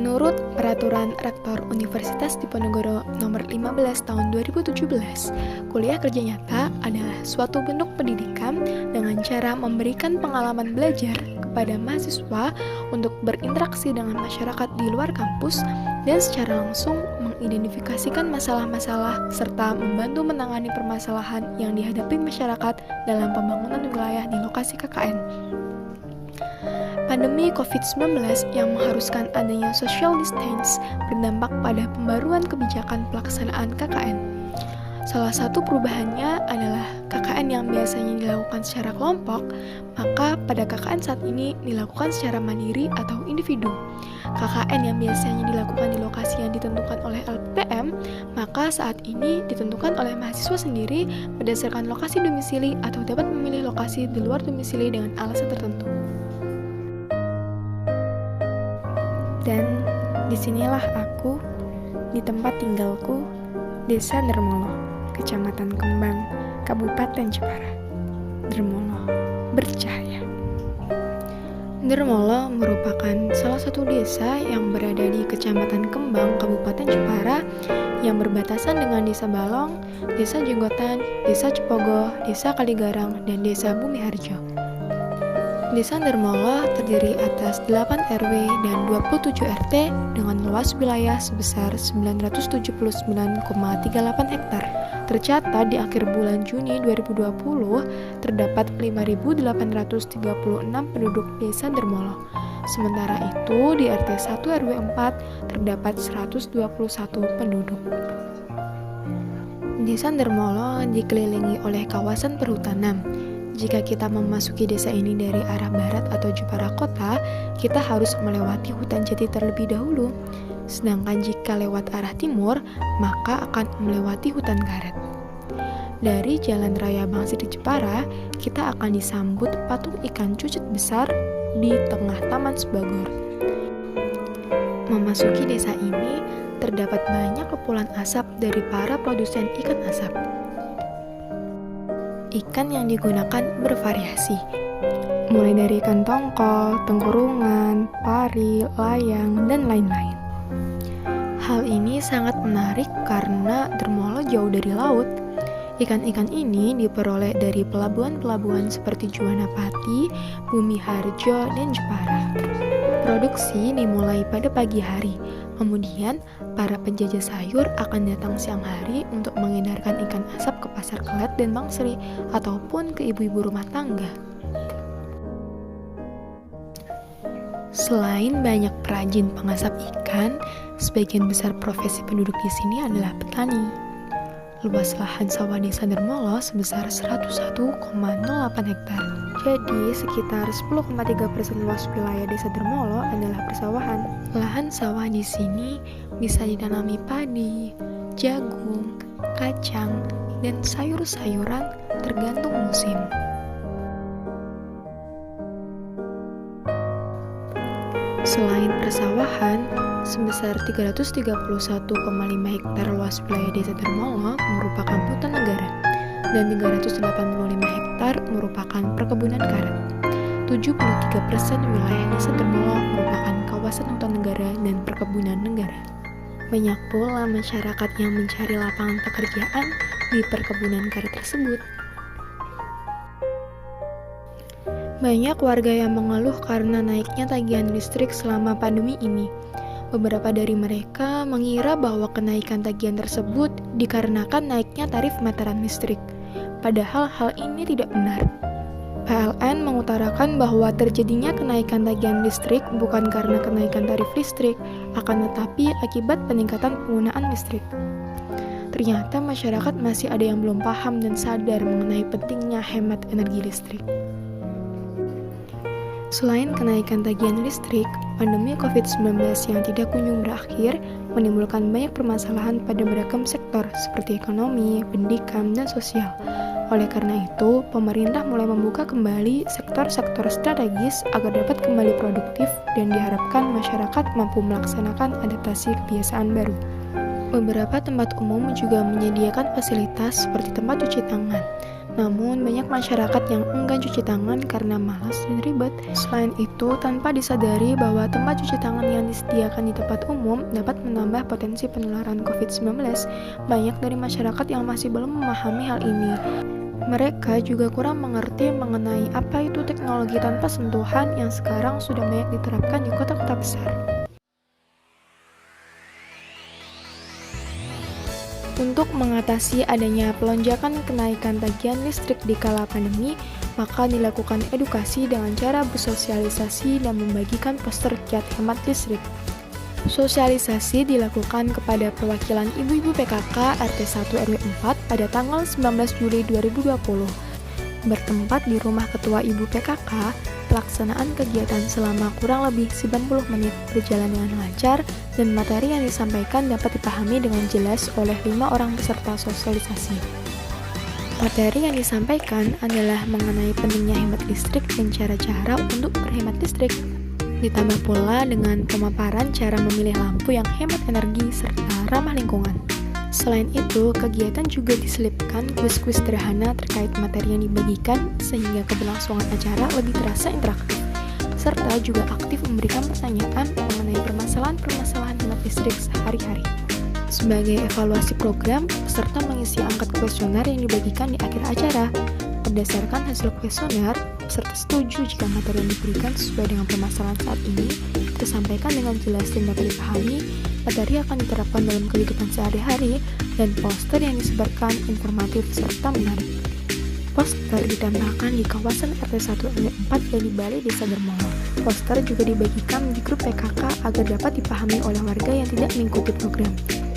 Menurut Peraturan Rektor Universitas Diponegoro Nomor 15 Tahun 2017, kuliah kerja nyata adalah suatu bentuk pendidikan dengan cara memberikan pengalaman belajar kepada mahasiswa untuk berinteraksi dengan masyarakat di luar kampus dan secara langsung mengidentifikasikan masalah-masalah serta membantu menangani permasalahan yang dihadapi masyarakat dalam pembangunan wilayah di lokasi KKN. Pandemi COVID-19 yang mengharuskan adanya social distance berdampak pada pembaruan kebijakan pelaksanaan KKN. Salah satu perubahannya adalah KKN yang biasanya dilakukan secara kelompok, maka pada KKN saat ini dilakukan secara mandiri atau individu. KKN yang biasanya dilakukan di lokasi yang ditentukan oleh LPPM, maka saat ini ditentukan oleh mahasiswa sendiri berdasarkan lokasi domisili atau dapat memilih lokasi di luar domisili dengan alasan tertentu. Dan disinilah aku, di tempat tinggalku, Desa Dermolo, Kecamatan Kembang, Kabupaten Jepara. Dermolo bercahaya. Dermolo merupakan salah satu desa yang berada di Kecamatan Kembang, Kabupaten Jepara, yang berbatasan dengan Desa Balong, Desa Jenggotan, Desa Cepogo, Desa Kaligarang, dan Desa Bumiharjo. Desa Dermolo terdiri atas 8 RW dan 27 RT dengan luas wilayah sebesar 979,38 hektar. Tercatat di akhir bulan Juni 2020, terdapat 5.836 penduduk Desa Dermolo. Sementara itu, di RT 1 RW 4 terdapat 121 penduduk. Desa Dermolo dikelilingi oleh kawasan perhutanan. Jika kita memasuki desa ini dari arah barat atau Jepara Kota, kita harus melewati hutan jati terlebih dahulu. Sedangkan jika lewat arah timur, maka akan melewati hutan karet. Dari Jalan Raya Bangsri Jepara, kita akan disambut patung ikan cucut besar di tengah Taman Sebagor. Memasuki desa ini, terdapat banyak kepulan asap dari para produsen ikan asap. Ikan yang digunakan bervariasi, mulai dari ikan tongkol, tengkurungan, pari, layang, dan lain-lain. Hal ini sangat menarik karena Dermolo jauh dari laut. Ikan-ikan ini diperoleh dari pelabuhan-pelabuhan seperti Juwanapati, Bumiharjo, dan Jepara. Produksi dimulai pada pagi hari, kemudian para penjajah sayur akan datang siang hari untuk mengedarkan ikan asap ke Pasar Kelet dan Bangsri, ataupun ke ibu-ibu rumah tangga. Selain banyak perajin pengasap ikan, sebagian besar profesi penduduk di sini adalah petani. Luas lahan sawah Desa Dermolo sebesar 101,08 hektar. Jadi, sekitar 10,3% luas wilayah Desa Dermolo adalah persawahan. Lahan sawah di sini bisa ditanami padi, jagung, kacang, dan sayur-sayuran tergantung musim. Selain persawahan, sebesar 331,5 hektar luas wilayah Desa Dermolo merupakan hutan negara, dan 385 hektar merupakan perkebunan karet. 73% wilayah Desa Dermolo merupakan kawasan hutan negara dan perkebunan negara. Banyak pula masyarakat yang mencari lapangan pekerjaan di perkebunan karet tersebut. Banyak warga yang mengeluh karena naiknya tagihan listrik selama pandemi ini. Beberapa dari mereka mengira bahwa kenaikan tagihan tersebut dikarenakan naiknya tarif meteran listrik. Padahal hal ini tidak benar. PLN mengutarakan bahwa terjadinya kenaikan tagihan listrik bukan karena kenaikan tarif listrik, akan tetapi akibat peningkatan penggunaan listrik. Ternyata masyarakat masih ada yang belum paham dan sadar mengenai pentingnya hemat energi listrik. Selain kenaikan tagihan listrik, pandemi COVID-19 yang tidak kunjung berakhir menimbulkan banyak permasalahan pada beragam sektor seperti ekonomi, pendidikan, dan sosial. Oleh karena itu, pemerintah mulai membuka kembali sektor-sektor strategis agar dapat kembali produktif dan diharapkan masyarakat mampu melaksanakan adaptasi kebiasaan baru. Beberapa tempat umum juga menyediakan fasilitas seperti tempat cuci tangan. Namun, banyak masyarakat yang enggan cuci tangan karena malas dan ribet. Selain itu, tanpa disadari bahwa tempat cuci tangan yang disediakan di tempat umum dapat menambah potensi penularan COVID-19, banyak dari masyarakat yang masih belum memahami hal ini. Mereka juga kurang mengerti mengenai apa itu teknologi tanpa sentuhan yang sekarang sudah banyak diterapkan di kota-kota besar. Untuk mengatasi adanya pelonjakan kenaikan tagihan listrik di kala pandemi, maka dilakukan edukasi dengan cara bersosialisasi dan membagikan poster cat hemat listrik. Sosialisasi dilakukan kepada perwakilan ibu-ibu PKK RT 1 RW 4 pada tanggal 19 Juli 2020. Bertempat di rumah Ketua Ibu PKK, pelaksanaan kegiatan selama kurang lebih 90 menit berjalan dengan lancar dan materi yang disampaikan dapat dipahami dengan jelas oleh 5 orang peserta sosialisasi. Materi yang disampaikan adalah mengenai pentingnya hemat listrik dan cara-cara untuk berhemat listrik. Ditambah pula dengan pemaparan cara memilih lampu yang hemat energi serta ramah lingkungan. Selain itu, kegiatan juga diselipkan kuis-kuis sederhana terkait materi yang dibagikan sehingga keberlangsungan acara lebih terasa interaktif, serta juga aktif memberikan pertanyaan mengenai permasalahan-permasalahan hemat listrik sehari-hari. Sebagai evaluasi program, peserta mengisi angket kuesioner yang dibagikan di akhir acara. Berdasarkan hasil kuesioner, peserta setuju jika materi yang diberikan sesuai dengan permasalahan saat ini, tersampaikan dengan jelas dan dapat dipahami, materi akan diterapkan dalam kehidupan sehari-hari, dan poster yang disebarkan informatif serta menarik. Poster ditambahkan di kawasan RT 1 RW 4 dan di Balai Desa Dermolo. Poster juga dibagikan di grup PKK agar dapat dipahami oleh warga yang tidak mengikuti program.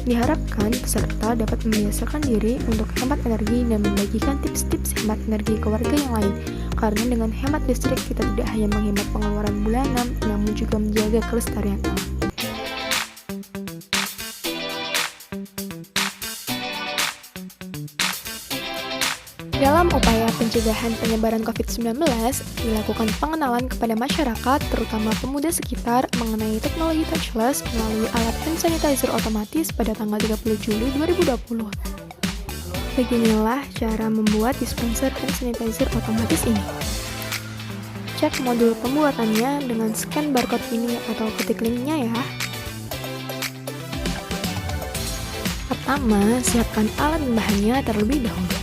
Diharapkan peserta dapat membiasakan diri untuk hemat energi dan membagikan tips-tips hemat energi ke warga yang lain. Karena dengan hemat listrik kita tidak hanya menghemat pengeluaran bulanan, namun juga menjaga kelestarian alam. Dalam upaya pencegahan penyebaran COVID-19, dilakukan pengenalan kepada masyarakat, terutama pemuda sekitar, mengenai teknologi touchless melalui alat hand sanitizer otomatis pada tanggal 30 Juli 2020. Beginilah cara membuat dispenser hand sanitizer otomatis ini. Cek modul pembuatannya dengan scan barcode ini atau ketik linknya ya. Pertama, siapkan alat bahannya terlebih dahulu.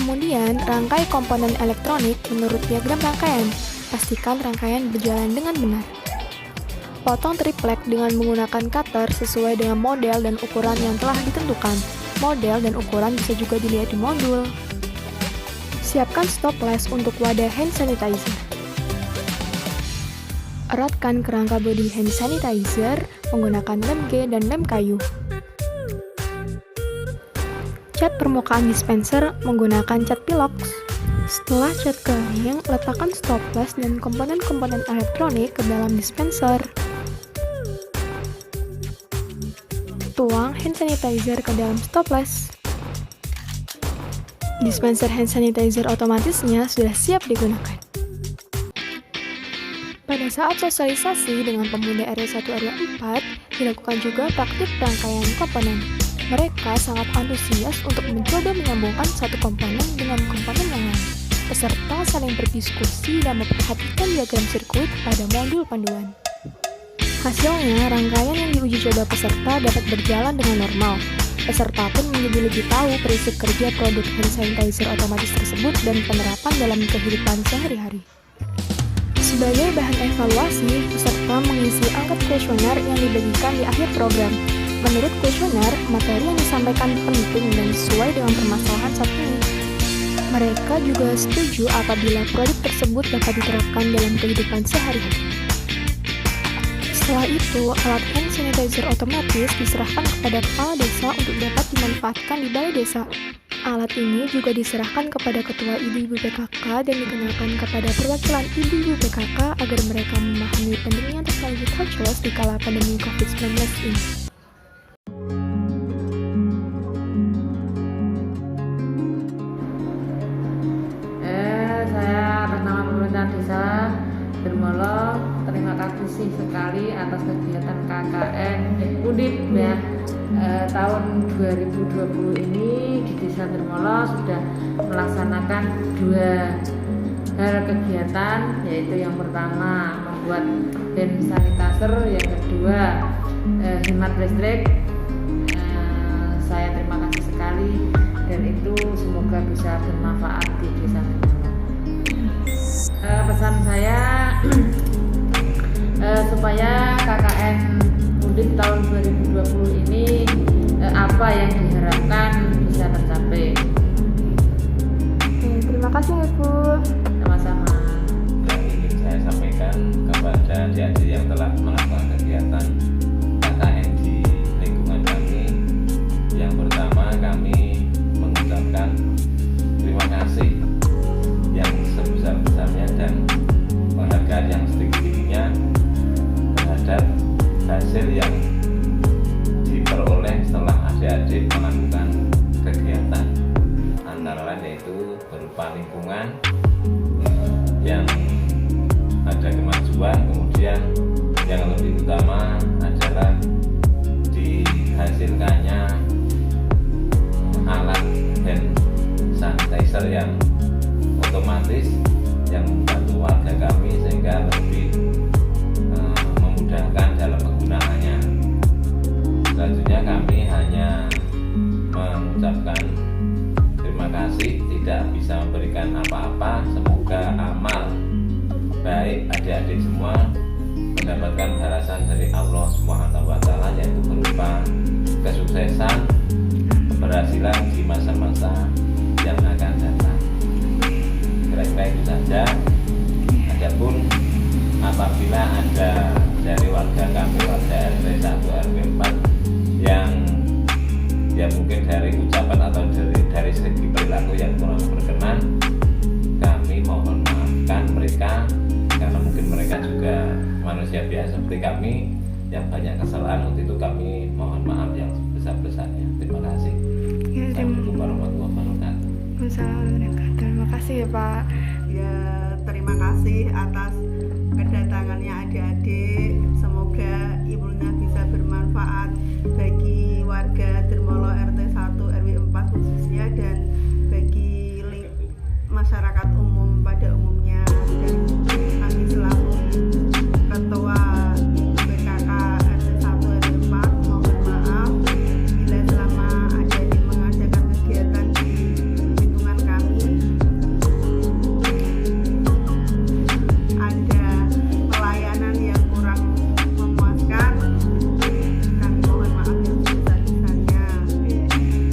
Kemudian, rangkai komponen elektronik menurut diagram rangkaian. Pastikan rangkaian berjalan dengan benar. Potong triplek dengan menggunakan cutter sesuai dengan model dan ukuran yang telah ditentukan. Model dan ukuran bisa juga dilihat di modul. Siapkan stoples untuk wadah hand sanitizer. Eratkan kerangka bodi hand sanitizer menggunakan lem G dan lem kayu. Cat permukaan dispenser menggunakan cat pilox. Setelah cat kering, letakkan stoples dan komponen-komponen elektronik ke dalam dispenser. Tuang hand sanitizer ke dalam stoples. Dispenser hand sanitizer otomatisnya sudah siap digunakan. Pada saat sosialisasi dengan pemuda RW 1 RW 4, dilakukan juga praktik rangkaian komponen. Mereka sangat antusias untuk mencoba menyambungkan satu komponen dengan komponen yang lain. Peserta saling berdiskusi dan memperhatikan diagram sirkuit pada modul panduan. Hasilnya, rangkaian yang diuji coba peserta dapat berjalan dengan normal. Peserta pun menjadi lebih tahu prinsip kerja produk hand sanitizer otomatis tersebut dan penerapan dalam kehidupan sehari-hari. Sebagai bahan evaluasi, peserta mengisi angket kuesioner yang dibagikan di akhir program. Menurut kuesioner, materi yang disampaikan penting dan sesuai dengan permasalahan saat ini. Mereka juga setuju apabila produk tersebut dapat diterapkan dalam kehidupan sehari-hari. Setelah itu, alat hand sanitizer otomatis diserahkan kepada kepala desa untuk dapat dimanfaatkan di balai desa. Alat ini juga diserahkan kepada ketua ibu-ibu PKK dan dikenalkan kepada perwakilan ibu-ibu PKK agar mereka memahami pentingnya teknologi touchless di kala pandemi COVID-19 ini. Saya atas nama pemerintah desa Dermolo, terima kasih kasih sekali atas kegiatan KKN Undip ya. Tahun 2020 ini di Desa Dermolo sudah melaksanakan 2 hal kegiatan, yaitu yang pertama membuat hand sanitizer, yang kedua hemat listrik. Saya terima kasih sekali dan itu semoga bisa bermanfaat di Desa Dermolo. Pesan saya supaya KKN Undip tahun 2020 ini apa yang diharapkan bisa tercapai. Terima kasih Ibu. Sama-sama. Yang ingin saya sampaikan kepada adik-adik yang telah melakukan kegiatan KKN di lingkungan kami, yang pertama kami mengucapkan terima kasih yang sebesar-besarnya dan penghargaan yang setinggi-tingginya terhadap hasil yang diperoleh setelah adik-adik melakukan kegiatan, antara lain yaitu berupa lingkungan yang ada kemajuan, kemudian yang lebih utama adalah dihasilkannya alat hand sanitizer yang otomatis yang membantu warga kami sehingga lebih memudahkan dalam penggunaannya. Selanjutnya kami hanya mengucapkan terima kasih, tidak bisa memberikan apa-apa. Semoga amal baik adik-adik semua mendapatkan balasan dari Allah SWT, yaitu berupa kesuksesan, keberhasilan di masa-masa yang akan datang. Kira-kira itu saja. Adapun apabila ada dari warga kami, warga RT 1 RW 4 yang ya mungkin dari ucapan atau dari segi perilaku yang kurang berkenan, kami mohon maafkan mereka, karena mungkin mereka juga manusia biasa seperti kami yang banyak kesalahan. Untuk itu kami mohon maaf yang sebesar-besarnya. Terima kasih. Assalamualaikum warahmatullahi wabarakatuh. Terima kasih ya Pak. Ya, terima kasih atas kedatangannya adik-adik. Semoga ilmunya bisa bermanfaat bagi warga Dermolo RT 1 RW 4 khususnya, dan bagi masyarakat umum pada umumnya. Dan kami selaku Ketua PKK RT 1 RW 4 mohon maaf bila selama adik-adik mengadakan kegiatan di lingkungan kami ada pelayanan yang kurang memuaskan. Kami mohon maaf yang sebesar-besarnya.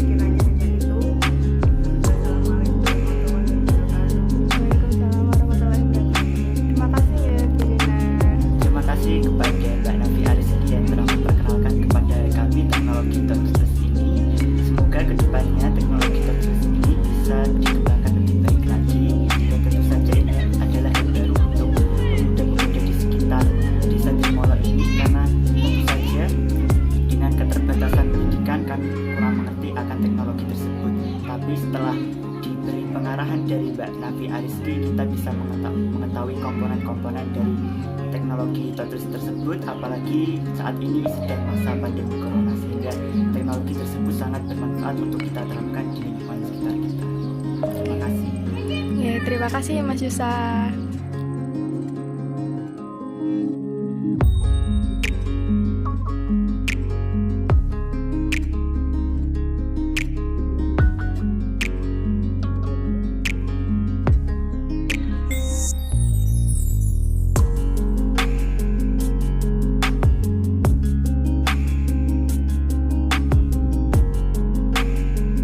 Kiranya hanya itu. Assalamualaikum warahmatullahi wabarakatuh. Waalaikumsalam warahmatullahi wabarakatuh. Terima kasih ya Bu Yuna. Terima kasih kepada Mbak Nafi Ariski yang telah memperkenalkan kepada kami teknologi touchless ini. Semoga kedepannya teknologi touchless ini bisa dikembangkan lebih baik lagi, dan tentu saja ini adalah yang baru untuk pemuda-pemuda di sekitar Desa Dermolo ini, karena tentu saja dengan keterbatasan pendidikan kami kurang mengerti akan teknologi tersebut. Tapi setelah diberi pengarahan dari Mbak Nafi Ariski, kita bisa mengetahui komponen-komponen dari teknologi touchless tersebut, apalagi saat ini sedang masa pandemi corona, sehingga teknologi tersebut sangat bermanfaat untuk kita terapkan di lingkungan sekitar kita. Terima kasih. Ya, terima kasih Mas Yusa.